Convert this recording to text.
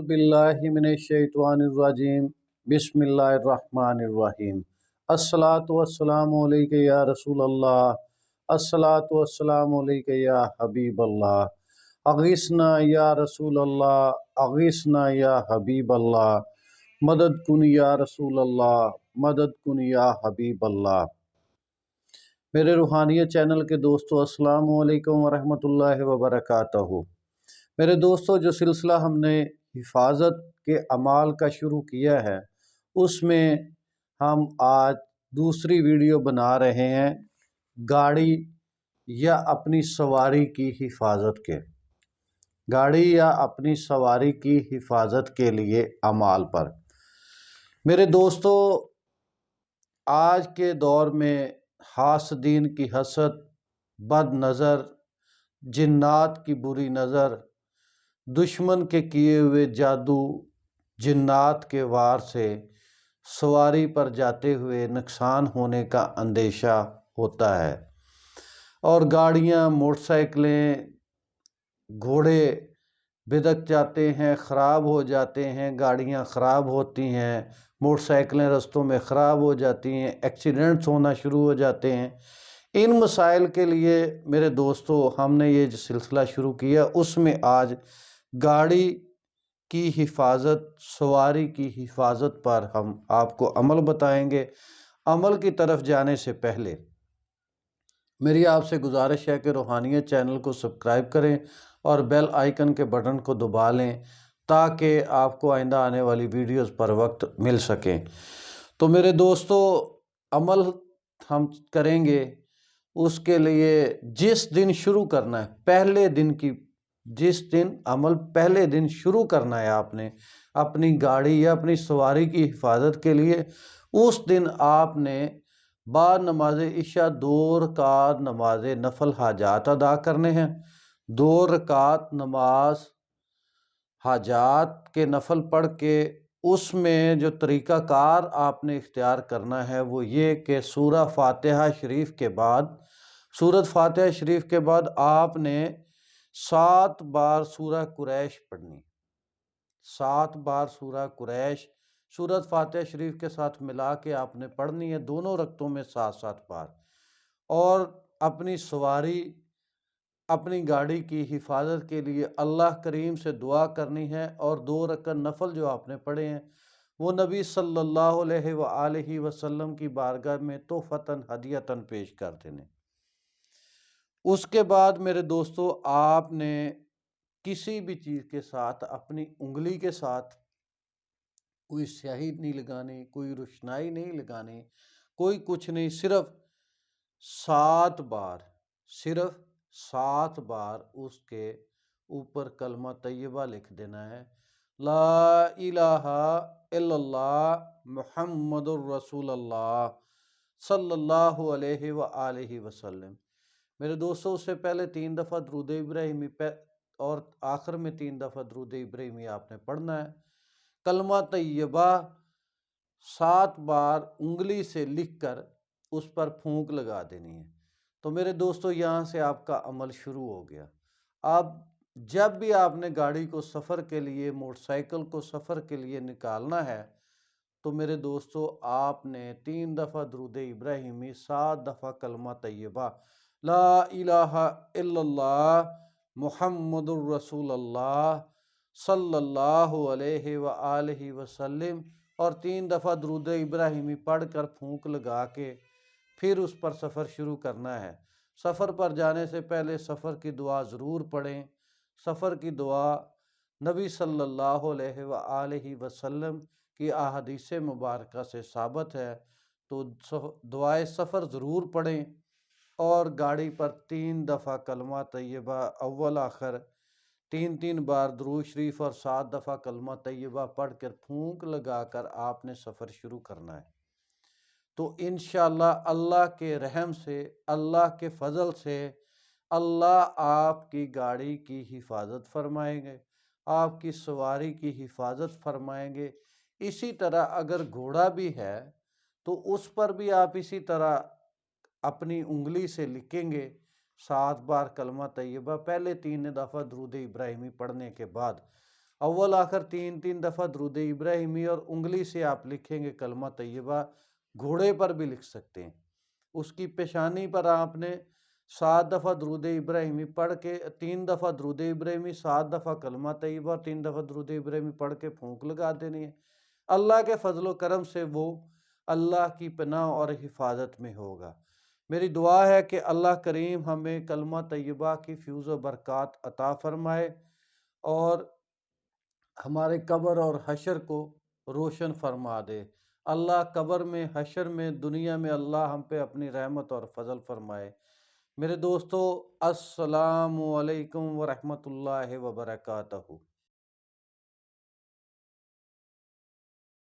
बिल्लाहि मिनश्शैतानिर्रजीम बिस्मिल्लाहिर्रहमानिर्रहीम। अस्सलातु वस्सलामु अलैका या रसूलल्लाह। अस्सलातु वस्सलामु अलैका या हबीबल्लाह। अगीसना या रसूलल्लाह, अगीसना या हबीबल्लाह। मदद कुन या रसूलल्लाह, मदद कुन या हबीबल्लाह। मेरे रूहानियत चैनल के दोस्तों, अस्सलामु अलैकुम वरहमतुल्लाहि वबरकातुहू। मेरे दोस्तों, जो सिलसिला हमने हिफाजत के अमाल का शुरू किया है, उसमें हम आज दूसरी वीडियो बना रहे हैं गाड़ी या अपनी सवारी की हिफाजत के। गाड़ी या अपनी सवारी की हिफाजत के लिए अमाल पर। मेरे दोस्तों, आज के दौर में हासदीन की हसद, बद नज़र, जिन्नात की बुरी नज़र, दुश्मन के किए हुए जादू, जिन्नात के वार से सवारी पर जाते हुए नुकसान होने का अंदेशा होता है। और गाड़ियाँ, मोटरसाइकिलें, घोड़े बिदक जाते हैं, ख़राब हो जाते हैं, गाड़ियाँ ख़राब होती हैं, मोटरसाइकिलें रस्तों में ख़राब हो जाती हैं, एक्सीडेंट्स होना शुरू हो जाते हैं। इन मसाइल के लिए मेरे दोस्तों हमने ये जो सिलसिला शुरू किया, उसमें आज गाड़ी की हिफाजत, सवारी की हिफाजत पर हम आपको अमल बताएंगे। अमल की तरफ जाने से पहले मेरी आपसे गुजारिश है कि रूहानियत चैनल को सब्सक्राइब करें और बेल आइकन के बटन को दबा लें ताकि आपको आइंदा आने वाली वीडियोस पर वक्त मिल सकें। तो मेरे दोस्तों, अमल हम करेंगे, उसके लिए जिस दिन शुरू करना है, पहले दिन की, जिस दिन अमल पहले दिन शुरू करना है आपने अपनी गाड़ी या अपनी सवारी की हिफाजत के लिए, उस दिन आपने बाद नमाज इशा 2 रकात नमाज नफल हाजात अदा करने हैं। 2 रकात नमाज हाजात के नफल पढ़ के उसमें जो तरीक़ाकार आपने इख्तियार करना है वो ये कि सूरह फातिहा शरीफ के बाद, सूरत फातिहा शरीफ के बाद आपने 7 बार सूरह कुरैश पढ़नी। 7 बार सूरह कुरैश सूरत फातिहा शरीफ के साथ मिला के आपने पढ़नी है, दोनों रकतों में 7-7 बार। और अपनी सवारी, अपनी गाड़ी की हिफाजत के लिए अल्लाह करीम से दुआ करनी है और 2 रकत नफल जो आपने पढ़े हैं वो नबी सल्लल्लाहु अलैहि वसल्लम की बारगाह में तोहफतन हदियतन पेश कर देने। उसके बाद मेरे दोस्तों, आपने किसी भी चीज़ के साथ, अपनी उंगली के साथ कोई स्याही नहीं लगानी, कोई रोशनाई नहीं लगानी, कोई कुछ नहीं, सिर्फ 7 बार, सिर्फ 7 बार उसके ऊपर कलमा तैयबा लिख देना है, ला इलाहा इल्लल्लाह मुहम्मदुर रसूलुल्लाह सल्लल्लाहु अलैहि व आलिहि वसल्लम। मेरे दोस्तों, उससे पहले 3 दफ़ा दुरूद इब्राहिमी और आखिर में 3 दफ़ा दुरूद इब्राहिमी आपने पढ़ना है। कलमा तैयबा 7 बार उंगली से लिखकर उस पर फूंक लगा देनी है। तो मेरे दोस्तों, यहाँ से आपका अमल शुरू हो गया। अब जब भी आपने गाड़ी को सफ़र के लिए, मोटरसाइकिल को सफ़र के लिए निकालना है, तो मेरे दोस्तों आपने 3 दफ़ा दुरूद इब्राहिमी, 7 दफ़ा कलमा तैयबा ला इलाहा इल्लल्लाह मुहम्मदुर रसूलुल्लाह सल्लल्लाहु अलैहि व आलिहि वसल्लम और 3 दफ़ा दुरूद इब्राहिमी पढ़कर फूंक लगा के फिर उस पर सफ़र शुरू करना है। सफ़र पर जाने से पहले सफ़र की दुआ ज़रूर पढ़ें। सफ़र की दुआ नबी सल्लल्लाहु अलैहि व आलिहि वसल्लम की अहादीस मुबारका से साबित है। तो दुआए सफ़र ज़रूर पढ़ें और गाड़ी पर 3 दफ़ा कलमा तैयबा अव्वल आखिर 3-3 बार दुरूद शरीफ और 7 दफ़ा कलमा तैयबा पढ़ कर फूंक लगाकर आपने सफ़र शुरू करना है। तो इंशाअल्लाह अल्लाह के रहम से, अल्लाह के फ़ज़ल से अल्लाह आपकी गाड़ी की हिफाजत फरमाएंगे, आपकी सवारी की हिफाजत फरमाएंगे। इसी तरह अगर घोड़ा भी है तो उस पर भी आप इसी तरह अपनी उंगली से लिखेंगे 7 बार कलमा तैयबा, पहले 3 दफ़ा दुरूद इब्राहिमी पढ़ने के बाद, اول آخر 3 دفعہ درود ابراہیمی، اور انگلی سے آپ لکھیں گے کلمہ طیبہ، گھوڑے پر بھی لکھ سکتے ہیں۔ اس کی پیشانی پر آپ نے 7 دفعہ درود ابراہیمی پڑھ کے، 3 دفعہ درود ابراہیمی، 7 دفعہ کلمہ طیبہ اور 3 دفعہ درود ابراہیمی پڑھ کے پھونک لگا دینی ہے۔ اللہ کے فضل و کرم سے وہ اللہ کی پناہ اور حفاظت میں ہوگا۔ میری دعا ہے کہ اللہ کریم ہمیں کلمہ طیبہ کی فیوز و برکات عطا فرمائے اور ہمارے قبر اور حشر کو روشن فرما دے۔ اللہ قبر میں، حشر میں، دنیا میں اللہ ہم پہ اپنی رحمت اور فضل فرمائے۔ میرے دوستو، السلام علیکم ورحمۃ اللہ وبرکاتہ۔